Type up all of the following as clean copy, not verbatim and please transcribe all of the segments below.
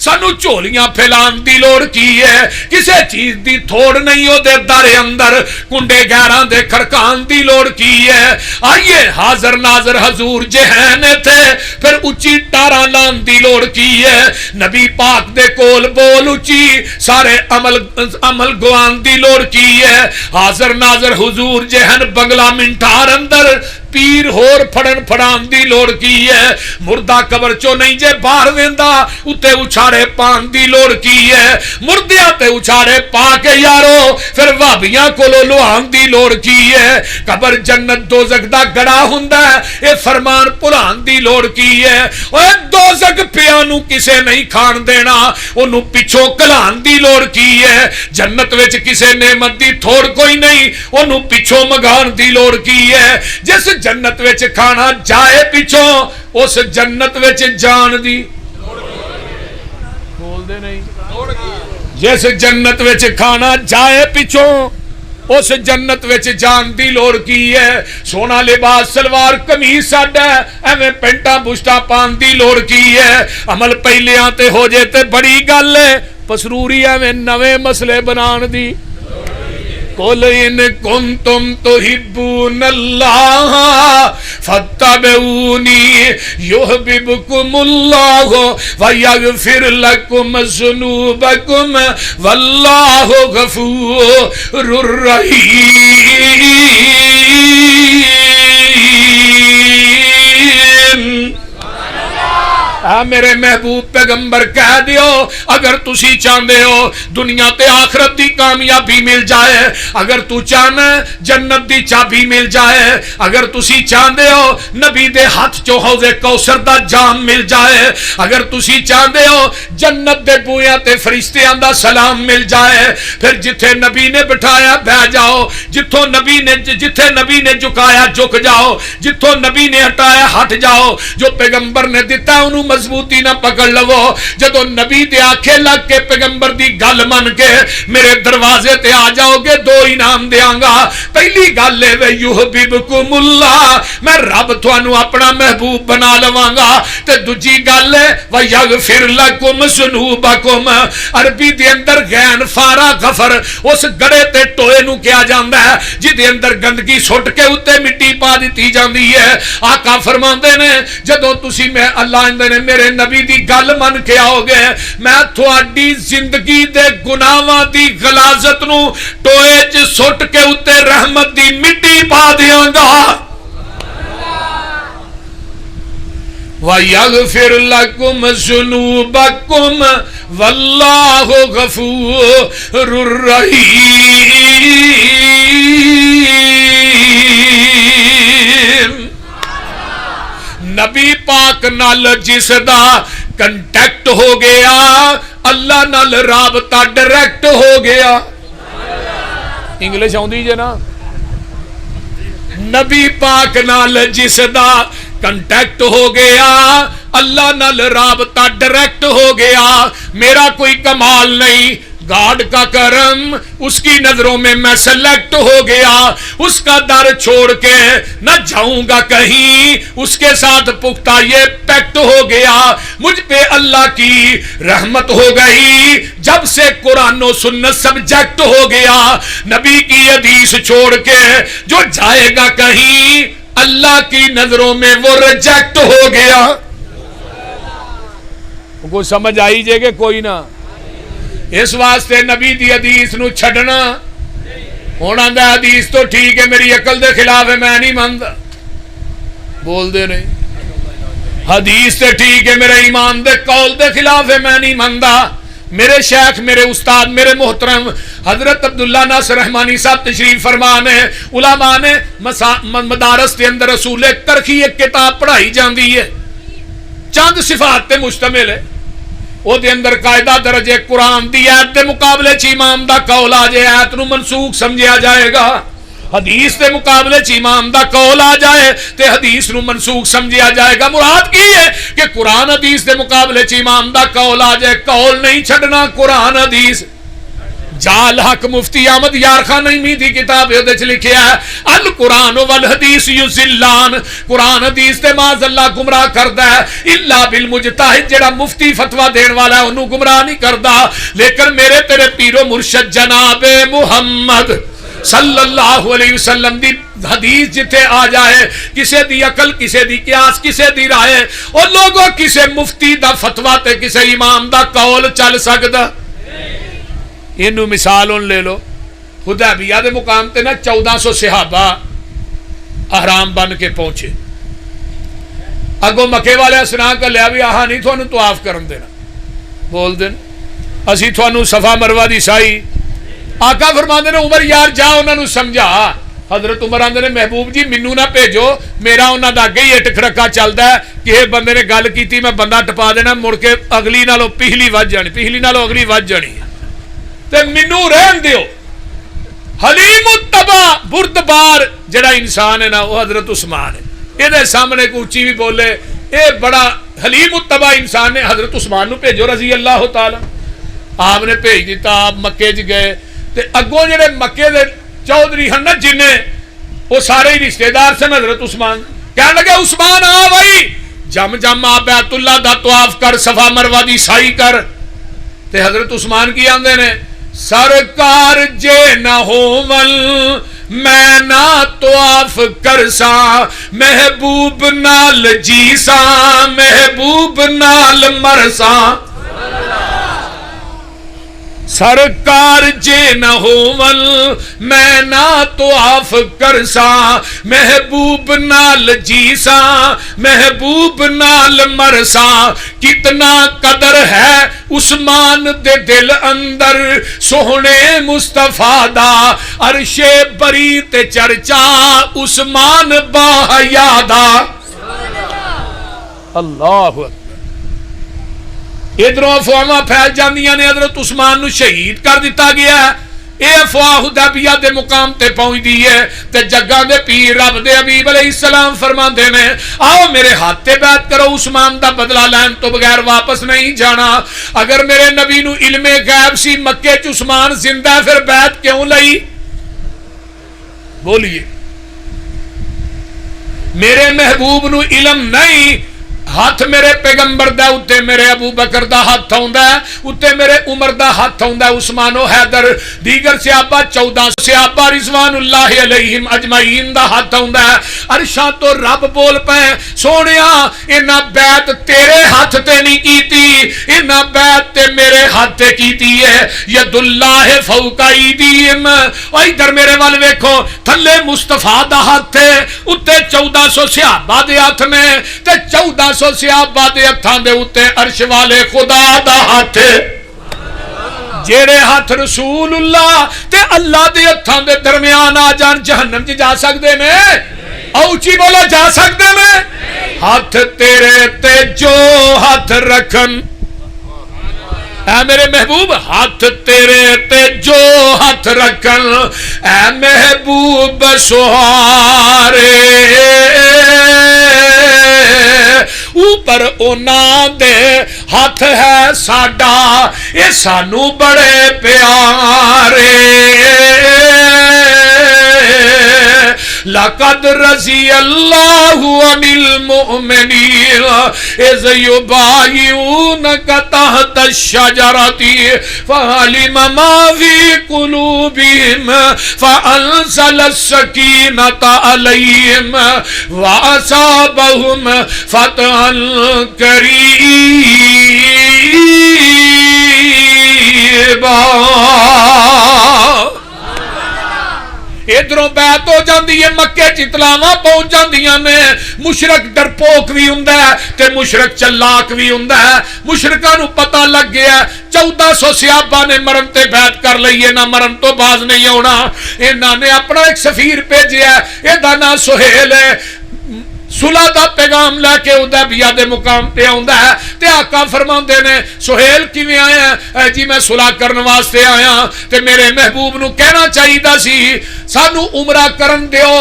سانو جھولیاں پھیلان دی لوڑ کی ہے کسے چیز دی تھوڑ نہیں ہو دے در اندر کنڈے گیران دے کھڑکان دی لوڑ کی ہے آئیے حاضر ناظر حضور جہانے تھے پھر اچھی ٹارا لان دی لوڑ کی ہے نبی پاک دے کول بول اچھی سارے عمل گوان دی لوڑ کی ہے حاضر ناظر حضور جہن بنگلہ منٹار اندر پیر ہور پھڑن پھڑان دی لوڑ کی ہے مردہ قبر چو نہیں جے باہر ویندا اتے اچھاڑے پان دی لوڑ کی ہے مردیاں تے اچھاڑے پا کے یارو پھر وابیاں کو لوہان دی لوڑ کی ہے قبر جنت دوزخ دا گڑا ہوندا ہے اے فرمان پران دی لوڑ کی ہے اوے دوزخ پیانو کسے نہیں کھان دینا انہوں پچھو کلان دی لوڑ کی ہے جنت وچ کسے نعمت دی تھوڑ کوئی نہیں انہوں پچھو مگان دی لوڑ کی ہے جس جنت وچ کھانا جائے پچھوں اس جنت وچ جان دی بول دے نہیں جس جنت وچ کھانا جائے پچھوں اس جنت وچ جان دی لوڑ کی ہے سونا لباس سلوار قمیص ساڈا ایویں پینٹاں بشٹاں پان دی لوڑ کی ہے عمل پہلیاں تے ہو جے تے بڑی گل ہے پسروری ایویں نویں مسئلے بنان دی قُلْ إِن كُنْتُمْ تُحِبُّونَ اللَّهَ فَاتَّبِعُونِي يُحْبِبْكُمُ اللَّهُ وَيَغْفِرْ لَكُمْ ذُنُوبَكُمْ وَاللَّهُ غَفُورٌ رَحِيمٌ میرے محبوب پیغمبر کہہ دیو اگر تسی چاندے ہو دنیا تے آخرت دی کامیابی مل جائے اگر تو چاہنا جنت دی چابی مل جائے اگر تسی چاندے ہو نبی دے ہاتھ چو حوض کوثر دا جام مل جائے اگر تسی چاندے ہو جنت دے بویاں تے فرشتیاں دا سلام مل جائے پھر جتھے نبی نے بٹھایا بہ جاؤ جتھے نبی نے جھکایا جھک جاؤ جتھوں نبی نے ہٹایا ہٹ جاؤ جو پیغمبر نے دیتا انہوں مضبوطی نہ پکڑ لو جدو نبی دے آنکھیں لگ کے پیغمبر دی گل من کے میرے دروازے تے آ جاؤ گے دو انعام دیاں گا پہلی گل ہے وے یحببکم اللہ میں رب تھانو اپنا محبوب بنا لواں گا تے دوجی گل ہے ویغفر لکم ذنوبکم عربی دے اندر غین فارا غفر اس گڑے تے ٹوئے نو کیا جاندا ہے جدے اندر گندگی سٹ کے اوتے مٹی پا دتی جاندی ہے آقا فرماندے نے جدوں تسی میں اللہ اندر میرے نبی دی گل من کے آؤ گے میں تھوڑی زندگی دے گناہاں دی غلاظت نو ٹوئے چ سٹ کے اتے رحمت دی مٹی پا دیاں گا وَيَغْفِرْ لَكُمْ ذُنُوبَكُمْ وَاللَّهُ غَفُورٌ رَحِيمٌ نبی پاک نال جس دا کنٹیکٹ ہو گیا اللہ نال رابطہ ڈائریکٹ ہو گیا انگلش آؤندی جے نا نبی پاک نال جس دا کنٹیکٹ ہو گیا اللہ نال رابطہ ڈائریکٹ ہو گیا میرا کوئی کمال نہیں گاڈ کا کرم اس کی نظروں میں سلیکٹ ہو گیا اس کا در چھوڑ کے نہ جاؤں گا کہیں اس کے ساتھ پختہ یہ پیکٹ ہو گیا مجھ پہ اللہ کی رحمت ہو گئی جب سے قرآن و سنت سبجیکٹ ہو گیا نبی کی حدیث چھوڑ کے جو جائے گا کہیں اللہ کی نظروں میں وہ ریجیکٹ ہو گیا کوئی سمجھ آئی جائے کہ کوئی نہ اس واسطے نبی دی حدیث نو چھڑنا ہونا دا حدیث تو ٹھیک ہے میری عقل دے خلاف ہے میں نہیں مانتا بول دے نہیں حدیث تے ٹھیک ہے میرے ایمان دے قول دے خلاف ہے میں نہیں مانتا میرے شیخ میرے استاد میرے محترم حضرت عبداللہ ناصر رحمانی صاحب تشریف فرمان ہے علماء نے مدارس کے اندر رسول ترخی ایک کتاب پڑھائی جاندی ہے چند صفات تے مشتمل ہے او دے اندر قاعدہ درجے قرآن دی آیت دے مقابلے چ امام دا قول آ جائے آیت نو منسوخ سمجھیا جائے گا حدیث دے مقابلے چ امام دا قول آ جائے تے حدیث نو منسوخ سمجھیا جائے گا مراد کی ہے کہ قرآن حدیث دے مقابلے چ امام دا قول آ جائے قول نہیں چھڑنا قرآن حدیث جال حق مفتی احمد یار خان نعیمی دی کتاب ہے لکھیا ہے القرآن والحدیث یضلان، قرآن حدیث تے معاذ اللہ گمراہ کردا ہے، الا بالمجتہد جڑا مفتی فتوی دین والا ہے انہوں گمراہ نہیں کردا، لیکن میرے تیرے پیر و مرشد جناب محمد صلی اللہ علیہ وسلم دی حدیث جتھے آ جائے، کسے دی عقل کسے دی قیاس کسے دی رائے، اور لوگوں کسے مفتی دا فتوی تے کسے امام دا قول چل سکدا؟ انہوں مثال ان لے لو، حدیبیہ دے مقام تے نا 1400 صحابہ احرام بن کے پہنچے، اگو مکے والے سنا کر لیا بھی آہا نہیں تھوانو طواف کرن دینا، بول دین اسی تھوانو صفا مروہ دی سائی، آقا فرماندے نے عمر یار جا انہوں نے سمجھا، حضرت عمر آندے نے محبوب جی منو نہ بھیجو، میرا انہوں دا اگے ہی اٹھ کھڑکا چلدا ہے کہ بندے نے گل کیتی میں بندہ ٹپا دینا، مڑ کے اگلی نالو پہلی وج جانی، پہلی نالو اگلی وج جانی، تے منو رہن دیو۔ حلیم التبا بردبار جڑا انسان ہے نا وہ حضرت عثمان ہے، یہ سامنے کو اچھی بھی بولے اے بڑا حلیم التبا انسان ہے، حضرت عثمان نو بھیجو رضی اللہ تعالی، آپ نے بھیج دیتا، آپ مکے چ گئے تے اگوں جڑے مکے دے چودھری ہیں نا جنے وہ سارے ہی رشتہ دار سن حضرت عثمان، کہنے لگے عثمان آ بھائی جم جم آ بیت اللہ دا طواف کر، صفا مروہ دی سائی کر، تے حضرت عثمان کی آندے نے سرکار جے نہ ہوول میں نہ طواف کرسا، محبوب نال جیسا محبوب نال مرسا، سرکار جے نہ ہوول میں نہ طواف کرسا، محبوب نال جیسا محبوب نال مرسا، کتنا قدر ہے عثمان دے دل اندر سوہنے مصطفیٰ دا، عرش بری تے چرچا عثمان باحیا دا، اللہ اکبر۔ ادھروں افواਹਾਂ پھیل جاندیاں نے حضرت عثمان نو شہید کر دیتا گیا ہے، اے افواہ حدیبیہ دے مقام تے پہنچ دی ہے تے جگہ دے پیر رب دے حبیب علیہ السلام فرماندے نے آؤ میرے ہاتھ تے بیعت کرو، عثمان دا بدلہ لین تو بغیر واپس نہیں جانا، اگر میرے نبی نو علم غیب سی مکے چ عثمان زندہ ہے پھر بیعت کیوں لئی؟ بولیے، میرے محبوب نو علم نہیں، ہاتھ میرے پیغمبر دا اتے میرے ابو بکر دا ہاتھ ہوندا ہے، اتے میرے عمر دا ہاتھ ہوندا ہے، عثمان و حیدر دیگر صحابہ 14 صحابہ رضوان اللہ علیہم اجمعین دا ہاتھ ہوندا ہے، عرشاں تو رب بول پے سونیا انہاں بیعت تیرے ہاتھ تے نہیں کیتی، انہاں بیعت تے میرے ہاتھ تے کیتی ہے، ید اللہ فوق ایدیہم، او ادھر میرے وال ویکھو تھلے مصطفیٰ دا ہاتھ ہے، اتے 1400 صحابہ دے ہاتھ میں تے 1400 صحابہ دے ہتھاں دے اتے عرش والے خدا دا ہاتھ، جیڑے ہاتھ رسول اللہ تے اللہ دے ہتھاں دے درمیان آ جان جہنم چ جا سکدے نے؟ اوچی بولو جا سکدے نے؟ ہاتھ تیرے تے جو ہاتھ رکھن، اے میرے محبوب ہاتھ تیرے تے جو ہاتھ رکھن، اے محبوب سہارے اوپر اونا دے ہاتھ ہے ساڈا، اے سانو بڑے پیارے، لقد رضی اللہ عن المؤمنین اذ یبایعونک تحت الشجرۃ فعلم ما فی قلوبہم فانزل السکینۃ علیہم واصابہم فتحا قریبا۔ ادھروں بیعت ہو جاندی ہے، مکے چ اطلاعاں پہنچ جاندیاں نے، مشرک ڈرپوک بھی ہوندا ہے تے مشرک چلاک بھی ہوندا ہے، مشرکاں نو پتہ لگ گیا 1400 صحابہ نے مرن تے بیعت کر لئی ہے، نہ مرن تو باز نہیں ہونا، انہاں نے اپنا ایک سفیر بھیجیا ہے، اے دا نام سہیل ہے، صلح دا پیغام لے کے حدیبیہ دے مقام تے آندا ہے تے آقا فرماندے نے سہیل کیویں آیا ہے؟ جی میں صلح کرن واسطے آیا تے میرے محبوب نو کہنا چاہیدا سی سانو عمرہ کرن دیو،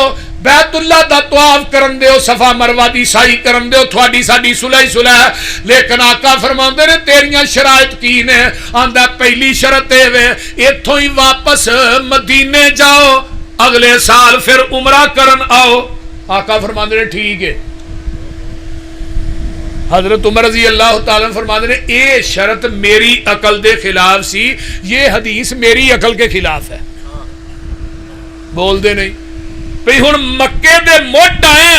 بیت اللہ دا طواف کرن دیو صفا مروہ دی سائی کرن دیو تھوڑی ساڑی صلح صلح لیکن آقا فرماندے نے تیریاں شرائط کی نے آندہ پہلی شرط ہے ایتھوں ہی واپس مدینے جاؤ اگلے سال پھر عمرہ کرن آؤ آقا فرماندے نے ٹھیک ہے حضرت عمر رضی اللہ تعالیٰ فرماتے ہیں اے شرط میری عقل دے خلاف سی یہ حدیث میری عقل کے خلاف ہے بول دے نہیں بھئی ہن مکے دے موٹ آئے